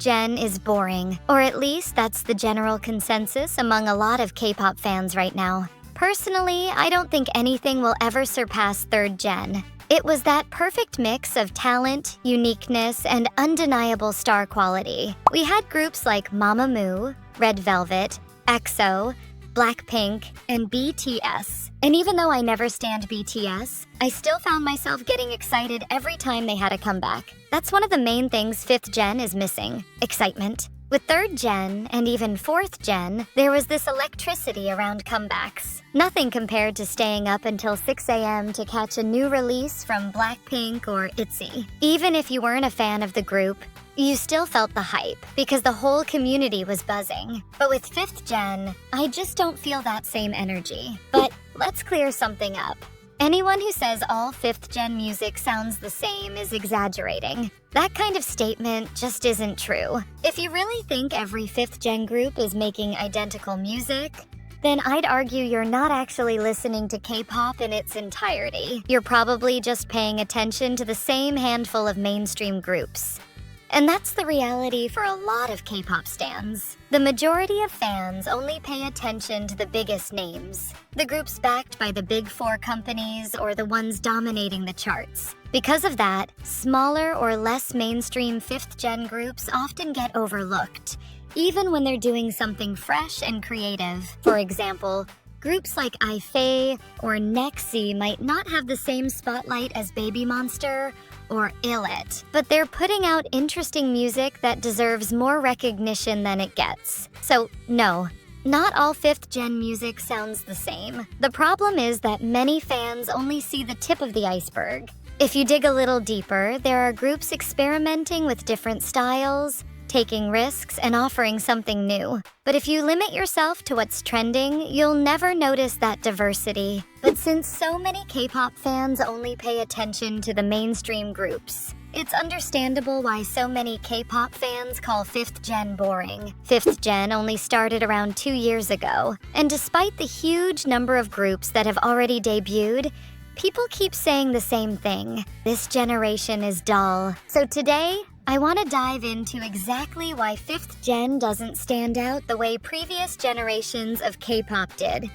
gen is boring, or at least that's the general consensus among a lot of K-pop fans right now. Personally, I don't think anything will ever surpass third gen. It was that perfect mix of talent, uniqueness, and undeniable star quality. We had groups like Mamamoo, Red Velvet, EXO, Blackpink, and BTS. And even though I never stand BTS, I still found myself getting excited every time they had a comeback. That's one of the main things 5th gen is missing: excitement. With 3rd gen and even 4th gen, there was this electricity around comebacks. Nothing compared to staying up until 6 a.m. to catch a new release from Blackpink or ITZY. Even if you weren't a fan of the group, you still felt the hype because the whole community was buzzing. But with 5th gen, I just don't feel that same energy. But let's clear something up. Anyone who says all 5th gen music sounds the same is exaggerating. That kind of statement just isn't true. If you really think every 5th gen group is making identical music, then I'd argue you're not actually listening to K-pop in its entirety. You're probably just paying attention to the same handful of mainstream groups. And that's the reality for a lot of K-pop stans. The majority of fans only pay attention to the biggest names, the groups backed by the big 4 companies or the ones dominating the charts. Because of that, smaller or less mainstream 5th gen groups often get overlooked, even when they're doing something fresh and creative. For example, groups like enhypen or nexy might not have the same spotlight as babymonster or illit, but they're putting out interesting music that deserves more recognition than it gets. So no, not all 5th gen music sounds the same. The problem is that many fans only see the tip of the iceberg. If you dig a little deeper, there are groups experimenting with different styles, taking risks, and offering something new. But if you limit yourself to what's trending, you'll never notice that diversity. But since so many K-pop fans only pay attention to the mainstream groups, it's understandable why so many K-pop fans call 5th gen boring. 5th gen only started around 2 years ago, and despite the huge number of groups that have already debuted, people keep saying the same thing: this generation is dull. So today, I want to dive into exactly why 5th gen doesn't stand out the way previous generations of K-pop did.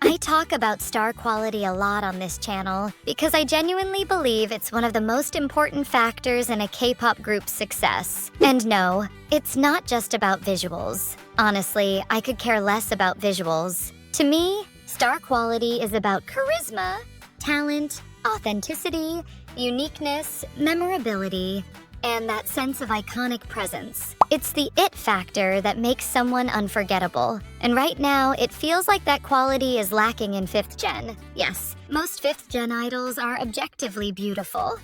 I talk about star quality a lot on this channel because I genuinely believe it's one of the most important factors in a K-pop group's success. And no, it's not just about visuals. Honestly, I could care less about visuals. To me, star quality is about charisma, talent, authenticity, uniqueness, memorability, and that sense of iconic presence. It's the it factor that makes someone unforgettable. And right now, it feels like that quality is lacking in 5th gen. Yes, most 5th gen idols are objectively beautiful.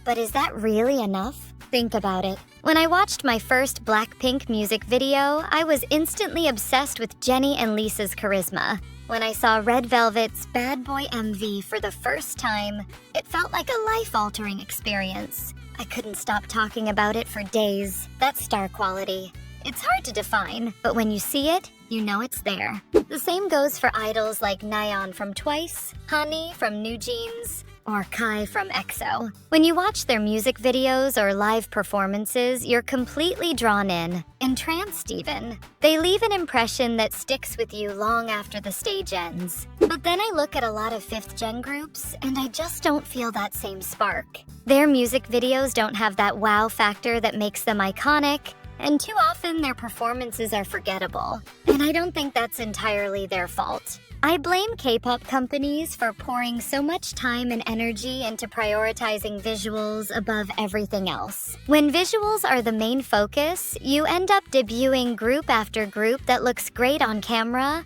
But is that really enough? Think about it. When I watched my first Blackpink music video, I was instantly obsessed with Jennie and Lisa's charisma. When I saw Red Velvet's Bad Boy MV for the first time, it felt like a life-altering experience. I couldn't stop talking about it for days. That's star quality. It's hard to define, but when you see it, you know it's there. The same goes for idols like Nayeon from Twice, Honey from New Jeans, or Kai from EXO. When you watch their music videos or live performances, you're completely drawn in, entranced even. They leave an impression that sticks with you long after the stage ends. But then I look at a lot of 5th gen groups, and I just don't feel that same spark. Their music videos don't have that wow factor that makes them iconic, and too often their performances are forgettable. And I don't think that's entirely their fault. I blame K-pop companies for pouring so much time and energy into prioritizing visuals above everything else. When visuals are the main focus, you end up debuting group after group that looks great on camera,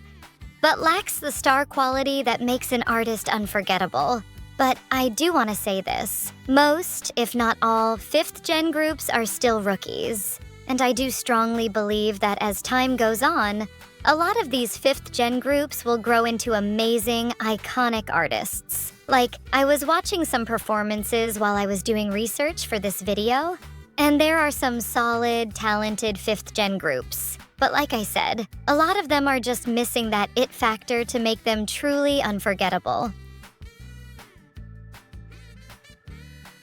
but lacks the star quality that makes an artist unforgettable. But I do want to say this. Most, if not all, 5th gen groups are still rookies. And I do strongly believe that as time goes on, a lot of these 5th gen groups will grow into amazing, iconic artists. Like, I was watching some performances while I was doing research for this video, and there are some solid, talented 5th gen groups. But like I said, a lot of them are just missing that it factor to make them truly unforgettable.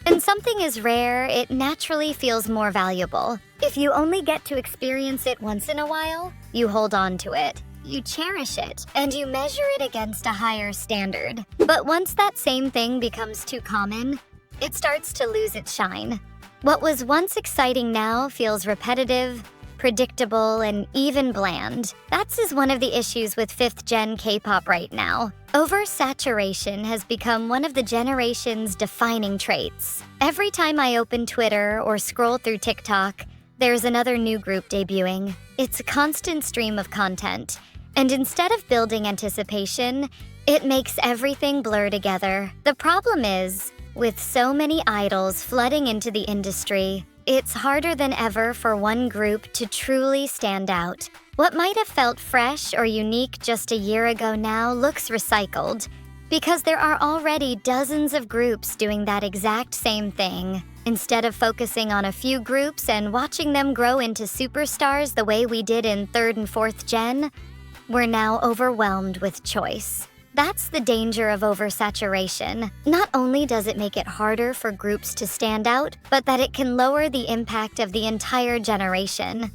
And something is rare, it naturally feels more valuable. If you only get to experience it once in a while, you hold on to it. You cherish it, and you measure it against a higher standard. But once that same thing becomes too common, it starts to lose its shine. What was once exciting now feels repetitive, predictable, and even bland. That's one of the issues with 5th gen K-pop right now. Oversaturation has become one of the generation's defining traits. Every time I open Twitter or scroll through TikTok, there's another new group debuting. It's a constant stream of content, and instead of building anticipation, it makes everything blur together. The problem is, with so many idols flooding into the industry, it's harder than ever for one group to truly stand out. What might have felt fresh or unique just a year ago now looks recycled, because there are already dozens of groups doing that exact same thing. Instead of focusing on a few groups and watching them grow into superstars the way we did in 3rd and 4th gen, we're now overwhelmed with choice. That's the danger of oversaturation. Not only does it make it harder for groups to stand out, but that it can lower the impact of the entire generation.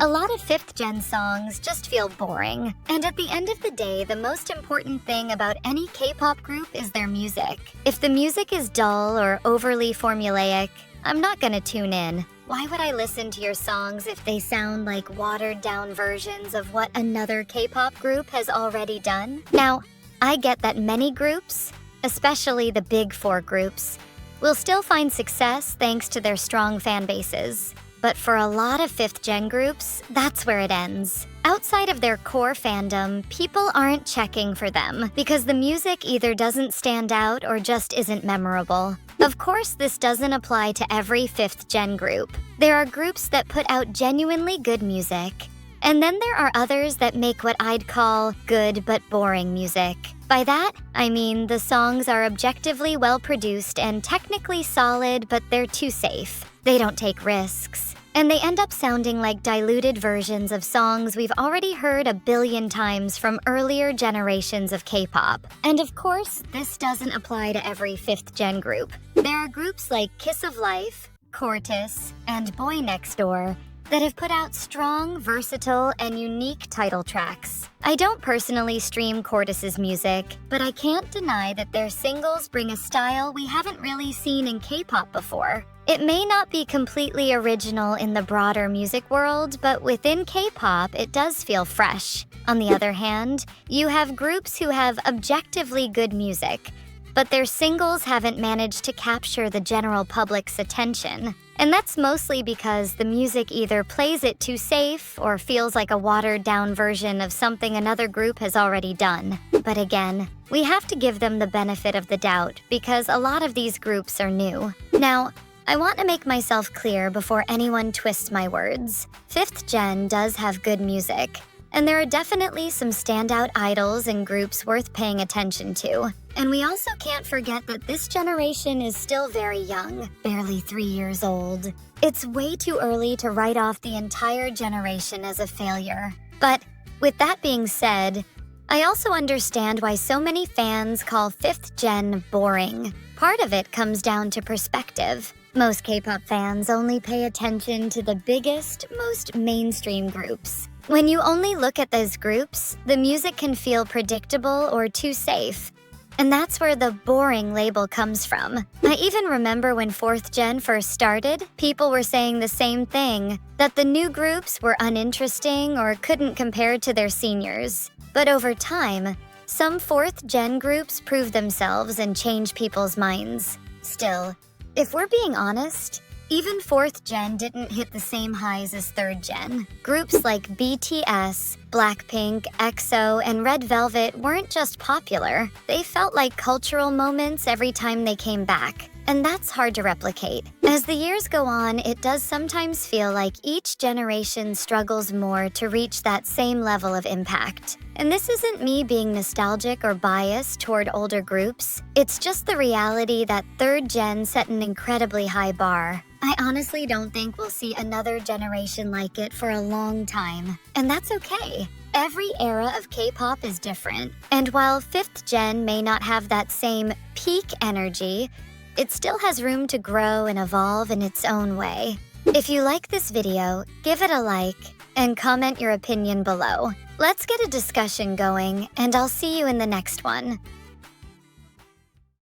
A lot of 5th gen songs just feel boring. And at the end of the day, the most important thing about any K-pop group is their music. If the music is dull or overly formulaic, I'm not gonna tune in. Why would I listen to your songs if they sound like watered-down versions of what another K-pop group has already done? Now, I get that many groups, especially the big 4 groups, will still find success thanks to their strong fan bases. But for a lot of 5th gen groups, that's where it ends. Outside of their core fandom, people aren't checking for them because the music either doesn't stand out or just isn't memorable. Of course, this doesn't apply to every 5th gen group. There are groups that put out genuinely good music, and then there are others that make what I'd call good but boring music. By that, I mean the songs are objectively well-produced and technically solid, but they're too safe. They don't take risks, and they end up sounding like diluted versions of songs we've already heard a billion times from earlier generations of K-pop. And of course, this doesn't apply to every 5th gen group. There are groups like Kiss of Life, Cortis, and Boynextdoor that have put out strong, versatile, and unique title tracks. I don't personally stream Cortis's music, but I can't deny that their singles bring a style we haven't really seen in K-pop before. It may not be completely original in the broader music world, but within K-pop, it does feel fresh. On the other hand, you have groups who have objectively good music, but their singles haven't managed to capture the general public's attention. And that's mostly because the music either plays it too safe or feels like a watered-down version of something another group has already done. But again, we have to give them the benefit of the doubt because a lot of these groups are new. Now, I want to make myself clear before anyone twists my words. 5th gen does have good music, and there are definitely some standout idols and groups worth paying attention to. And we also can't forget that this generation is still very young, barely 3 years old. It's way too early to write off the entire generation as a failure. But with that being said, I also understand why so many fans call 5th gen boring. Part of it comes down to perspective. Most K-pop fans only pay attention to the biggest, most mainstream groups. When you only look at those groups, the music can feel predictable or too safe. And that's where the boring label comes from. I even remember when 4th gen first started, people were saying the same thing, that the new groups were uninteresting or couldn't compare to their seniors. But over time, some 4th gen groups prove themselves and change people's minds. Still, if we're being honest, even 4th gen didn't hit the same highs as 3rd gen. Groups like BTS, Blackpink, EXO, and Red Velvet weren't just popular. They felt like cultural moments every time they came back. And that's hard to replicate. As the years go on, it does sometimes feel like each generation struggles more to reach that same level of impact. And this isn't me being nostalgic or biased toward older groups. It's just the reality that 3rd gen set an incredibly high bar. I honestly don't think we'll see another generation like it for a long time, and that's okay. Every era of K-pop is different, and while 5th gen may not have that same peak energy, it still has room to grow and evolve in its own way. If you like this video, give it a like and comment your opinion below. Let's get a discussion going, and I'll see you in the next one.